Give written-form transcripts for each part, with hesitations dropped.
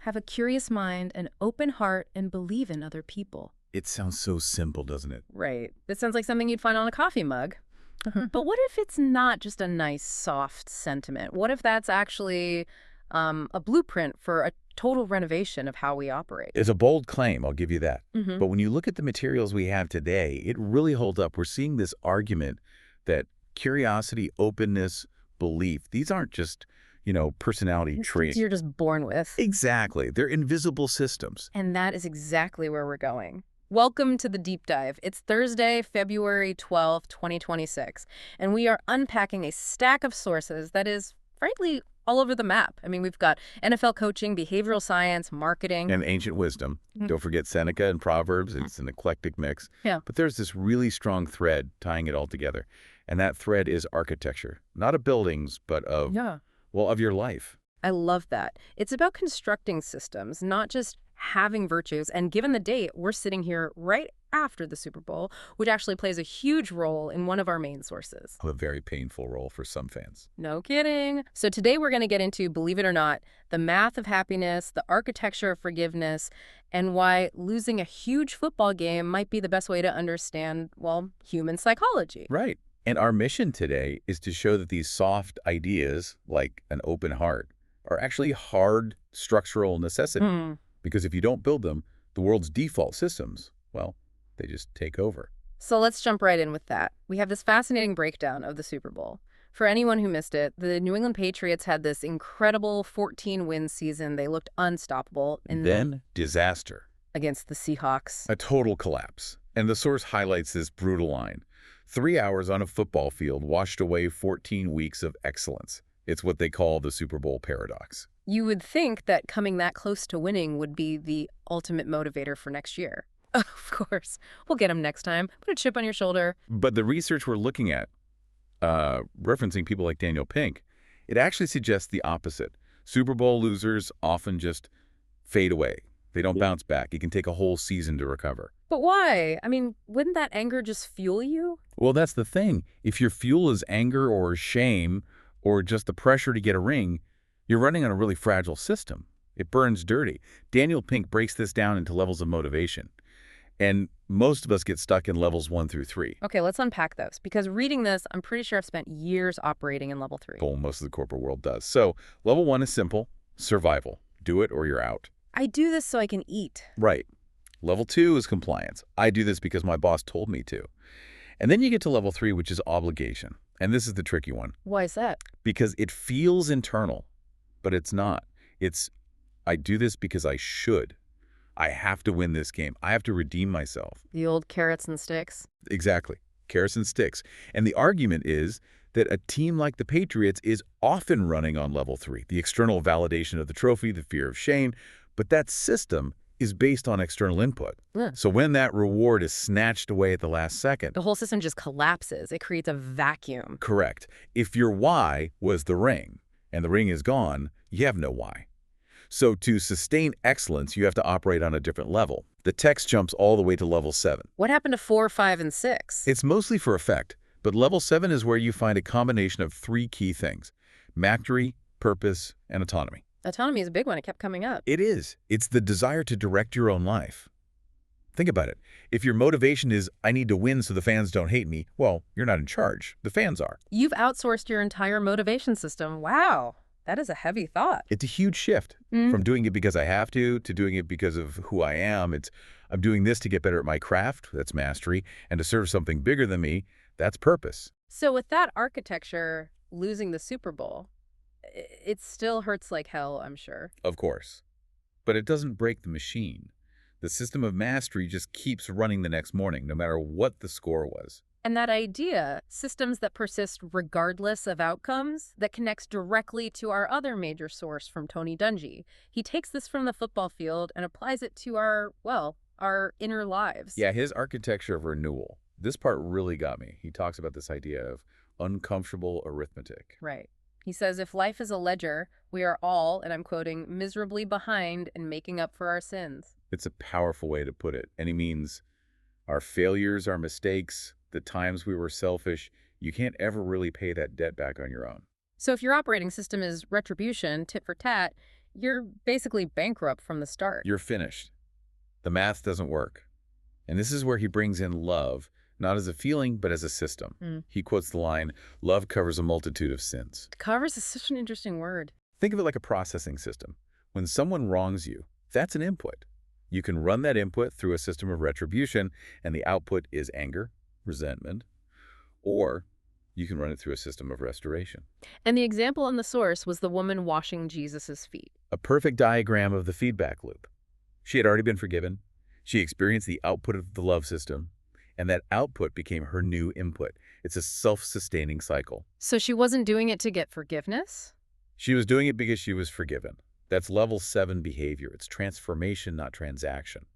have a curious mind, an open heart, and believe in other people. It sounds so simple, doesn't it? Right. This sounds like something you'd find on a coffee mug. But what if it's not just a nice, soft sentiment? What if that's actually a blueprint for a total renovation of how we operate? It's a bold claim, I'll give you that. Hmm. But when you look at the materials we have today, it really holds up. We're seeing this argument that curiosity, openness, belief, these aren't just, personality traits. You're just born with. Exactly. They're invisible systems. And that is exactly where we're going. Welcome to the Deep Dive. It's Thursday, February 12th, 2026, and we are unpacking a stack of sources that is, frankly, all over the map. I mean, we've got NFL coaching, behavioral science, marketing. And ancient wisdom. Don't forget Seneca and Proverbs. It's an eclectic mix. Yeah. But there's this really strong thread tying it all together. And that thread is architecture. Not of buildings, but of your life. I love that. It's about constructing systems, not just having virtues. And given the date, we're sitting here right after the Super Bowl, which actually plays a huge role in one of our main sources. A very painful role for some fans. No kidding. So today we're going to get into, believe it or not, the math of happiness, the architecture of forgiveness, and why losing a huge football game might be the best way to understand, well, human psychology. Right. And our mission today is to show that these soft ideas, like an open heart, are actually hard structural necessity. Because if you don't build them, the world's default systems, well, they just take over. So let's jump right in with that. We have this fascinating breakdown of the Super Bowl. For anyone who missed it, the New England Patriots had this incredible 14-win season. They looked unstoppable. And then disaster. Against the Seahawks. A total collapse. And the source highlights this brutal line. 3 hours on a football field washed away 14 weeks of excellence. It's what they call the Super Bowl paradox. You would think that coming that close to winning would be the ultimate motivator for next year. Of course. We'll get them next time. Put a chip on your shoulder. But the research we're looking at, referencing people like Daniel Pink, it actually suggests the opposite. Super Bowl losers often just fade away. They don't bounce back. It can take a whole season to recover. But why? I mean, wouldn't that anger just fuel you? Well, that's the thing. If your fuel is anger or shame or just the pressure to get a ring, you're running on a really fragile system. It burns dirty. Daniel Pink breaks this down into levels of motivation. And most of us get stuck in levels 1 through 3. Okay, let's unpack those. Because reading this, I'm pretty sure I've spent years operating in level 3. Well, most of the corporate world does. So level 1 is simple, survival. Do it or you're out. I do this so I can eat. Right. Level 2 is compliance. I do this because my boss told me to. And then you get to level 3, which is obligation. And this is the tricky one. Why is that? Because it feels internal, but it's not. It's, I do this because I should. I have to win this game. I have to redeem myself. The old carrots and sticks? Exactly. Carrots and sticks. And the argument is that a team like the Patriots is often running on level 3, the external validation of the trophy, the fear of shame. But that system is based on external input. So when that reward is snatched away at the last second, the whole system just collapses. It creates a vacuum. Correct. If your why was the ring, and the ring is gone, you have no why. So to sustain excellence, you have to operate on a different level. The text jumps all the way to level 7. What happened to 4, 5, and 6? It's mostly for effect, but level 7 is where you find a combination of 3 key things: mastery, purpose, and autonomy. Autonomy is a big one. It kept coming up. It is. It's the desire to direct your own life. Think about it. If your motivation is, I need to win so the fans don't hate me, well, you're not in charge. The fans are. You've outsourced your entire motivation system. Wow. That is a heavy thought. It's a huge shift from doing it because I have to doing it because of who I am. I'm doing this to get better at my craft. That's mastery. And to serve something bigger than me, that's purpose. So with that architecture, losing the Super Bowl, it still hurts like hell, I'm sure. Of course. But it doesn't break the machine. The system of mastery just keeps running the next morning, no matter what the score was. And that idea, systems that persist regardless of outcomes, that connects directly to our other major source from Tony Dungy. He takes this from the football field and applies it to our inner lives. Yeah, his architecture of renewal. This part really got me. He talks about this idea of uncomfortable arithmetic. Right. He says, if life is a ledger, we are all, and I'm quoting, miserably behind and making up for our sins. It's a powerful way to put it. And he means our failures, our mistakes, the times we were selfish, you can't ever really pay that debt back on your own. So if your operating system is retribution, tit for tat, you're basically bankrupt from the start. You're finished. The math doesn't work. And this is where he brings in love, not as a feeling, but as a system. Mm. He quotes the line, "Love covers a multitude of sins." Covers is such an interesting word. Think of it like a processing system. When someone wrongs you, that's an input. You can run that input through a system of retribution, and the output is anger, resentment, or you can run it through a system of restoration. And the example in the source was the woman washing Jesus's feet. A perfect diagram of the feedback loop. She had already been forgiven. She experienced the output of the love system, and that output became her new input. It's a self-sustaining cycle. So she wasn't doing it to get forgiveness? She was doing it because she was forgiven. That's level 7 behavior. It's transformation, not transaction.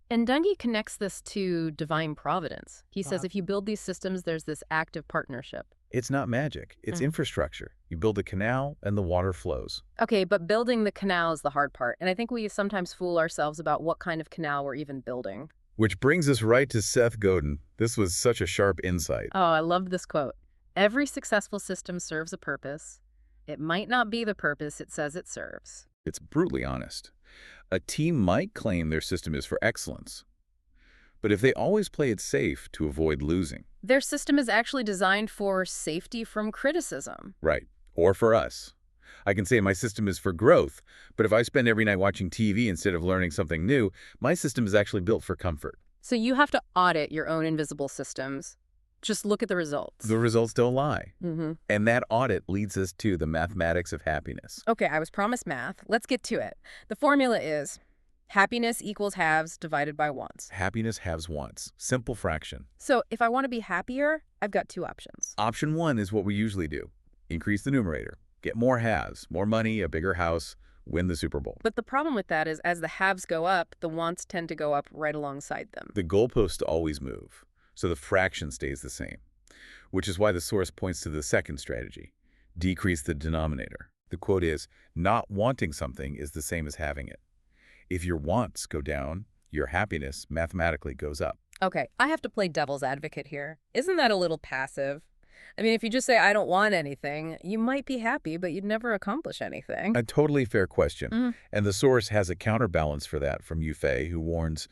And Dungy connects this to divine providence. He says if you build these systems, there's this active partnership. It's not magic. It's infrastructure. You build a canal and the water flows. Okay, but building the canal is the hard part. And I think we sometimes fool ourselves about what kind of canal we're even building. Which brings us right to Seth Godin. This was such a sharp insight. Oh, I love this quote. Every successful system serves a purpose. It might not be the purpose it says it serves. It's brutally honest. A team might claim their system is for excellence, but if they always play it safe to avoid losing. Their system is actually designed for safety from criticism. Right. Or for us. I can say my system is for growth, but if I spend every night watching TV instead of learning something new, my system is actually built for comfort. So you have to audit your own invisible systems. Just look at the results. The results don't lie. Mm-hmm. And that audit leads us to the mathematics of happiness. Okay, I was promised math. Let's get to it. The formula is happiness equals halves divided by wants. Happiness halves wants. Simple fraction. So if I want to be happier, I've got two options. Option 1 is what we usually do. Increase the numerator. Get more halves, more money, a bigger house, win the Super Bowl. But the problem with that is as the halves go up, the wants tend to go up right alongside them. The goalposts always move, so the fraction stays the same, which is why the source points to the second strategy, decrease the denominator. The quote is, not wanting something is the same as having it. If your wants go down, your happiness mathematically goes up. Okay, I have to play devil's advocate here. Isn't that a little passive? I mean, if you just say, I don't want anything, you might be happy, but you'd never accomplish anything. A totally fair question. And the source has a counterbalance for that from Yufei, who warns,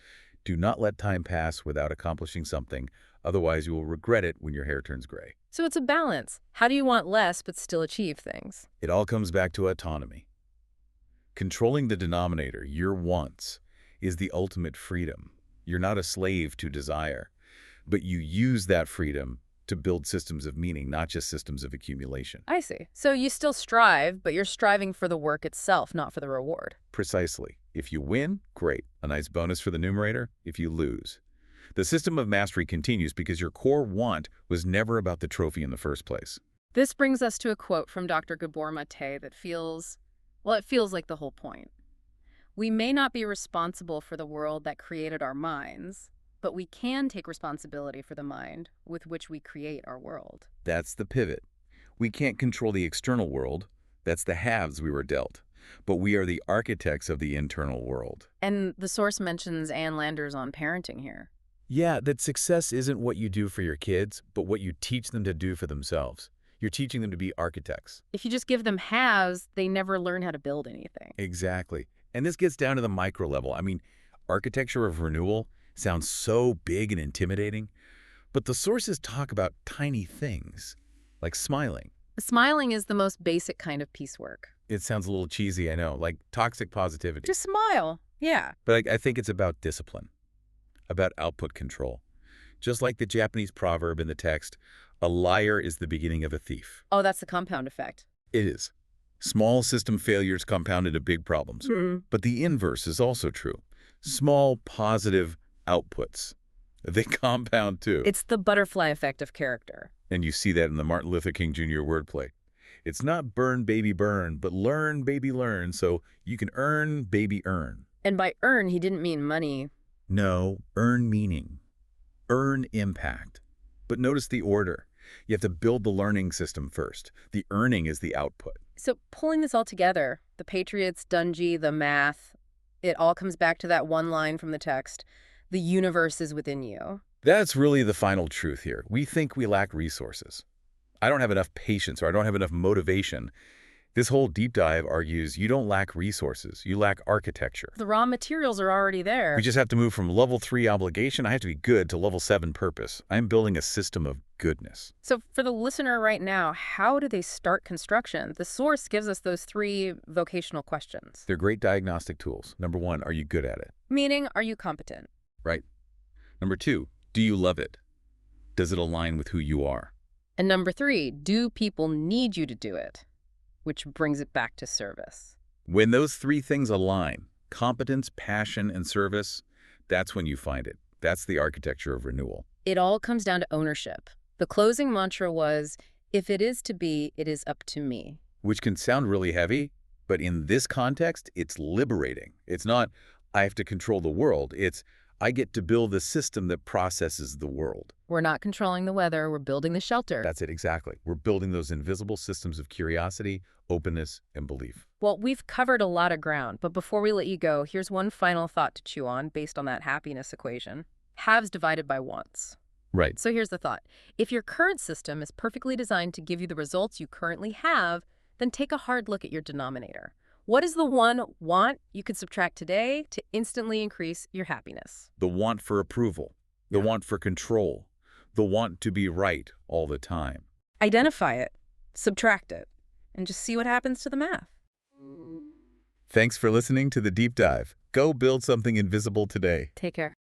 do not let time pass without accomplishing something, otherwise you will regret it when your hair turns gray. So it's a balance. How do you want less but still achieve things? It all comes back to autonomy. Controlling the denominator, your wants, is the ultimate freedom. You're not a slave to desire, but you use that freedom to build systems of meaning, not just systems of accumulation. I see. So you still strive, but you're striving for the work itself, not for the reward. Precisely. If you win, great. A nice bonus for the numerator. If you lose. The system of mastery continues because your core want was never about the trophy in the first place. This brings us to a quote from Dr. Gabor Mate that feels, well, it feels like the whole point. We may not be responsible for the world that created our minds, but we can take responsibility for the mind with which we create our world. That's the pivot. We can't control the external world. That's the halves we were dealt. But we are the architects of the internal world. And the source mentions Ann Landers on parenting here. Yeah, that success isn't what you do for your kids, but what you teach them to do for themselves. You're teaching them to be architects. If you just give them halves, they never learn how to build anything. Exactly. And this gets down to the micro level. I mean, architecture of renewal sounds so big and intimidating, but the sources talk about tiny things, like smiling. Smiling is the most basic kind of piecework. It sounds a little cheesy, I know, like toxic positivity. Just smile. Yeah. But I think it's about discipline, about output control. Just like the Japanese proverb in the text, a liar is the beginning of a thief. Oh, that's the compound effect. It is. Small system failures compound into big problems. But the inverse is also true. Small positive outputs, they compound too. It's the butterfly effect of character. And you see that in the Martin Luther King Jr. wordplay. It's not burn, baby, burn, but learn, baby, learn, so you can earn, baby, earn. And by earn, he didn't mean money. No, earn meaning. Earn impact. But notice the order. You have to build the learning system first. The earning is the output. So pulling this all together, the Patriots, Dungy, the math, it all comes back to that one line from the text. The universe is within you. That's really the final truth here. We think we lack resources. I don't have enough patience or I don't have enough motivation. This whole deep dive argues you don't lack resources, you lack architecture. The raw materials are already there. We just have to move from level 3 obligation, I have to be good, to level 7 purpose. I'm building a system of goodness. So for the listener right now, how do they start construction? The source gives us those 3 vocational questions. They're great diagnostic tools. Number 1, are you good at it? Meaning, are you competent? Right. Number 2, do you love it? Does it align with who you are? And number 3, do people need you to do it? Which brings it back to service. When those 3 things align, competence, passion, and service, that's when you find it. That's the architecture of renewal. It all comes down to ownership. The closing mantra was, if it is to be, it is up to me. Which can sound really heavy, but in this context, it's liberating. It's not, I have to control the world. It's, I get to build a system that processes the world. We're not controlling the weather, we're building the shelter. That's it, exactly. We're building those invisible systems of curiosity, openness, and belief. Well, we've covered a lot of ground, but before we let you go, here's one final thought to chew on based on that happiness equation. Haves divided by wants. Right. So here's the thought. If your current system is perfectly designed to give you the results you currently have, then take a hard look at your denominator. What is the one want you could subtract today to instantly increase your happiness? The want for approval, the want for control, the want to be right all the time. Identify it, subtract it, and just see what happens to the math. Thanks for listening to The Deep Dive. Go build something invisible today. Take care.